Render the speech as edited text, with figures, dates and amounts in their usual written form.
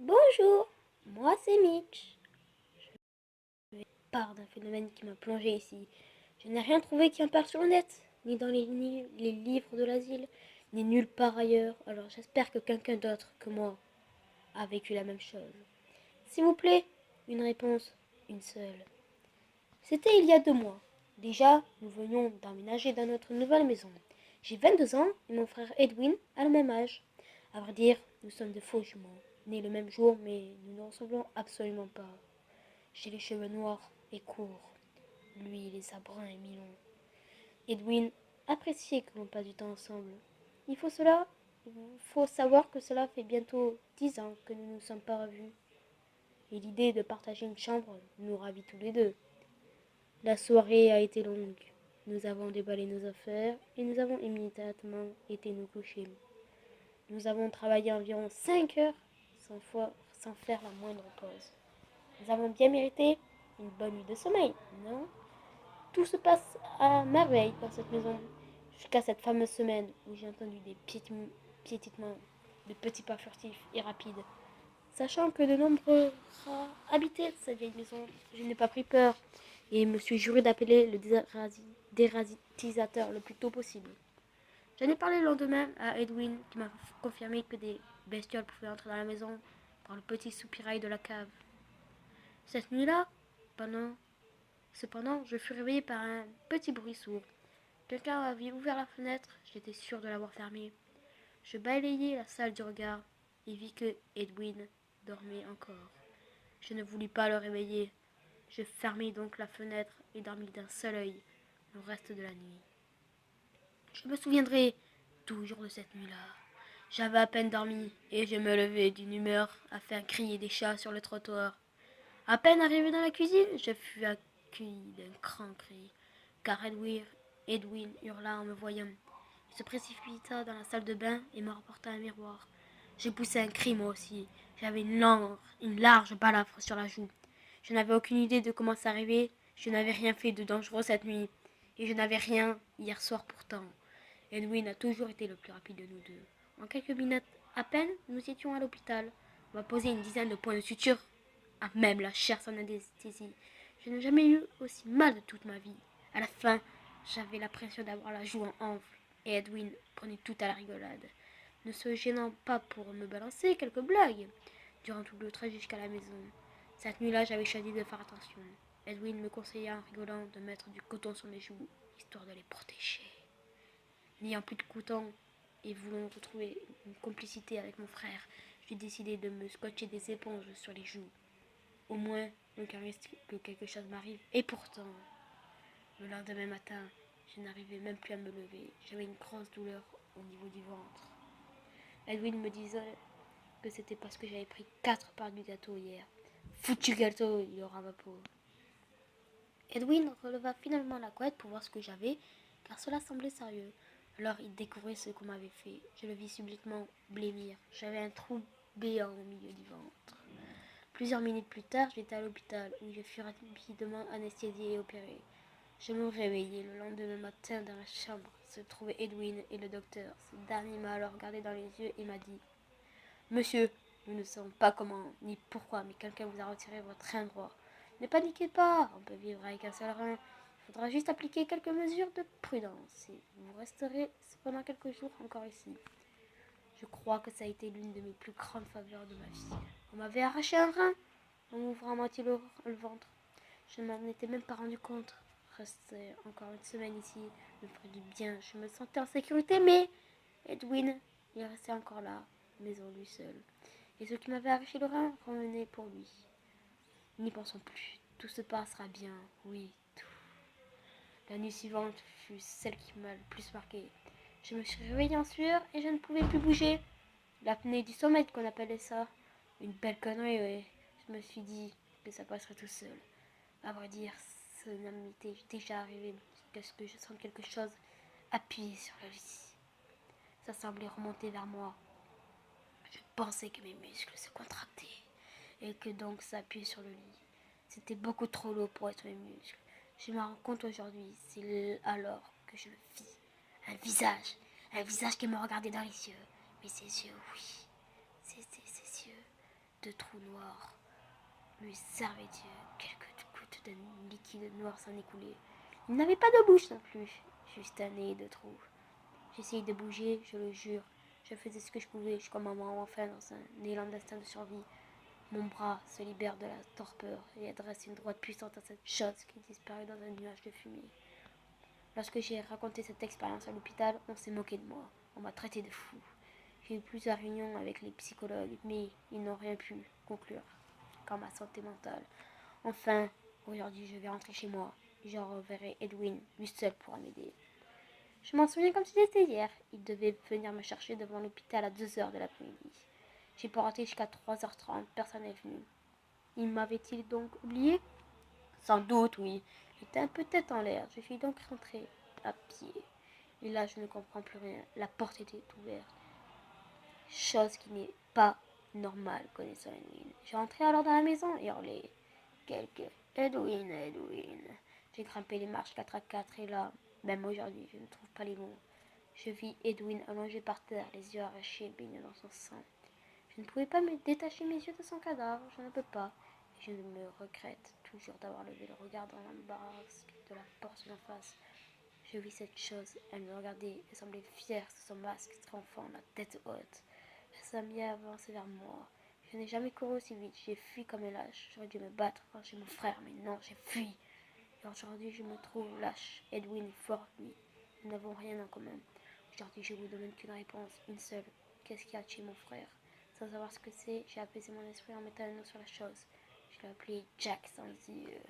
Bonjour, moi c'est Mitch. Je pars d'un phénomène qui m'a plongé ici. Je n'ai rien trouvé qui en parle sur le net, ni dans les livres de l'asile, ni nulle part ailleurs. Alors j'espère que quelqu'un d'autre que moi a vécu la même chose. S'il vous plaît, une réponse, une seule. C'était il y a 2 mois. Déjà, nous venions d'emménager dans notre nouvelle maison. J'ai 22 ans et mon frère Edwin a le même âge. À vrai dire, nous sommes de faux jumeaux, nés le même jour, mais nous ne ressemblons absolument pas. J'ai les cheveux noirs et courts, lui les a bruns et mi-longs. Edwin appréciait que l'on passe du temps ensemble. Il faut cela, il faut savoir que cela fait bientôt 10 ans que nous ne nous sommes pas revus. Et l'idée de partager une chambre nous ravit tous les deux. La soirée a été longue. Nous avons déballé nos affaires et nous avons immédiatement été nous coucher. Nous avons travaillé environ 5 heures sans faire la moindre pause. Nous avons bien mérité une bonne nuit de sommeil, non? Tout se passe à merveille dans cette maison, jusqu'à cette fameuse semaine où j'ai entendu des piétinements, de petits pas furtifs et rapides. Sachant que de nombreux rats habitaient cette vieille maison, je n'ai pas pris peur et me suis juré d'appeler le dératisateur le plus tôt possible. J'en ai parlé le lendemain à Edwin qui m'a confirmé que des bestioles pouvaient entrer dans la maison par le petit soupirail de la cave. Cette nuit-là, cependant, je fus réveillé par un petit bruit sourd. Quelqu'un avait ouvert la fenêtre, j'étais sûr de l'avoir fermée. Je balayai la salle du regard et vis que Edwin dormait encore. Je ne voulus pas le réveiller. Je fermai donc la fenêtre et dormis d'un seul œil le reste de la nuit. Je me souviendrai toujours de cette nuit-là. J'avais à peine dormi et je me levai d'une humeur à faire crier des chats sur le trottoir. À peine arrivé dans la cuisine, je fus accueilli d'un grand cri, car Edwin hurla en me voyant. Il se précipita dans la salle de bain et me rapporta un miroir. J'ai poussé un cri moi aussi. J'avais une large balafre sur la joue. Je n'avais aucune idée de comment ça arrivait. Je n'avais rien fait de dangereux cette nuit. Et je n'avais rien hier soir pourtant. Edwin a toujours été le plus rapide de nous deux. En quelques minutes à peine, nous étions à l'hôpital. On m'a posé une dizaine de points de suture, à même la chair sans anesthésie. Je n'ai jamais eu aussi mal de toute ma vie. À la fin, j'avais l'impression d'avoir la joue en enfle, et Edwin prenait tout à la rigolade, ne se gênant pas pour me balancer quelques blagues durant tout le trajet jusqu'à la maison. Cette nuit-là, j'avais choisi de faire attention. Edwin me conseilla en rigolant de mettre du coton sur mes joues, histoire de les protéger. N'ayant plus de coton et voulant retrouver une complicité avec mon frère, j'ai décidé de me scotcher des éponges sur les joues. Au moins, aucun risque que quelque chose m'arrive. Et pourtant, le lendemain matin, je n'arrivais même plus à me lever. J'avais une grosse douleur au niveau du ventre. Edwin me disait que c'était parce que j'avais pris 4 parts du gâteau hier. Foutu gâteau, il aura ma peau. Edwin releva finalement la couette pour voir ce que j'avais, car cela semblait sérieux. Alors il découvrait ce qu'on m'avait fait. Je le vis subitement blêmir. J'avais un trou béant au milieu du ventre. Plusieurs minutes plus tard, j'étais à l'hôpital où je fus rapidement anesthésié et opéré. Je me réveillai le lendemain matin dans la chambre se trouvaient Edwin et le docteur. Ce dernier m'a alors regardé dans les yeux et m'a dit: Monsieur, nous ne savons pas comment ni pourquoi, mais quelqu'un vous a retiré votre rein droit. Ne paniquez pas, on peut vivre avec un seul rein. Il faudra juste appliquer quelques mesures de prudence et vous resterez pendant quelques jours encore ici. Je crois que ça a été l'une de mes plus grandes faveurs de ma vie. On m'avait arraché un rein en m'ouvrant à moitié le ventre. Je ne m'en étais même pas rendu compte. Rester encore une semaine ici me ferait du bien. Je me sentais en sécurité, mais Edwin, il restait encore là, maison lui seul. Et ceux qui m'avaient arraché le rein revenaient pour lui. N'y pensons plus. Tout se passera bien. Oui, tout. La nuit suivante fut celle qui m'a le plus marqué. Je me suis réveillée en sueur et je ne pouvais plus bouger. L'apnée du sommeil qu'on appelait ça. Une belle connerie, ouais. Je me suis dit que ça passerait tout seul. À vrai dire, ça m'était déjà arrivé jusqu'à ce que je sente quelque chose appuyé sur le lit. Ça semblait remonter vers moi. Je pensais que mes muscles se contractaient et que donc ça appuyait sur le lit. C'était beaucoup trop lourd pour être mes muscles. Je me rends compte aujourd'hui, c'est alors que je le vis. Un visage qui me regardait dans les yeux. Mais ses yeux, oui, ses yeux. de trous noirs. Lui servait Dieu, quelques gouttes de liquide noir s'en écoulaient. Il n'avait pas de bouche non plus, juste un nez de trous. J'essayais de bouger, je le jure. Je faisais ce que je pouvais, je comme maman, enfin dans un élan d'instinct de survie. Mon bras se libère de la torpeur et adresse une droite puissante à cette chose qui disparut dans un nuage de fumée. Lorsque j'ai raconté cette expérience à l'hôpital, on s'est moqué de moi. On m'a traité de fou. J'ai eu plusieurs réunions avec les psychologues, mais ils n'ont rien pu conclure quant à ma santé mentale. Enfin, aujourd'hui, je vais rentrer chez moi. Je reverrai Edwin, lui seul pourra m'aider. Je m'en souviens comme si c'était hier. Il devait venir me chercher devant l'hôpital à 2 heures de l'après-midi. J'ai porté jusqu'à 3h30, personne n'est venu. Il m'avait-il donc oublié? Sans doute, oui. J'étais un peu tête en l'air. Je suis donc rentrée à pied. Et là, je ne comprends plus rien. La porte était ouverte. Chose qui n'est pas normale, connaissant Edwin. J'ai entré alors dans la maison et hurlé. Quelques Edwin, Edwin. J'ai grimpé les marches 4 à 4 et là, même aujourd'hui, je ne trouve pas les mots. Je vis Edwin allongé par terre, les yeux arrachés, baignés dans son sang. Je ne pouvais pas me détacher mes yeux de son cadavre, je ne peux pas. Et je me regrette toujours d'avoir levé le regard dans l'embarras de la porte d'en face. Je vis cette chose, elle me regardait et semblait fière sous son masque triomphant, la tête haute. Elle s'est avancée vers moi. Je n'ai jamais couru aussi vite, j'ai fui comme un lâche. J'aurais dû me battre quand j'ai mon frère, mais non, j'ai fui. Et aujourd'hui, je me trouve lâche. Edwin est fort, lui. Nous n'avons rien en commun. Aujourd'hui, je vous demande qu'une réponse, une seule. Qu'est-ce qui a tué mon frère? Sans savoir ce que c'est, j'ai apaisé mon esprit en mettant un nom sur la chose. Je l'ai appelé Jack sans yeux.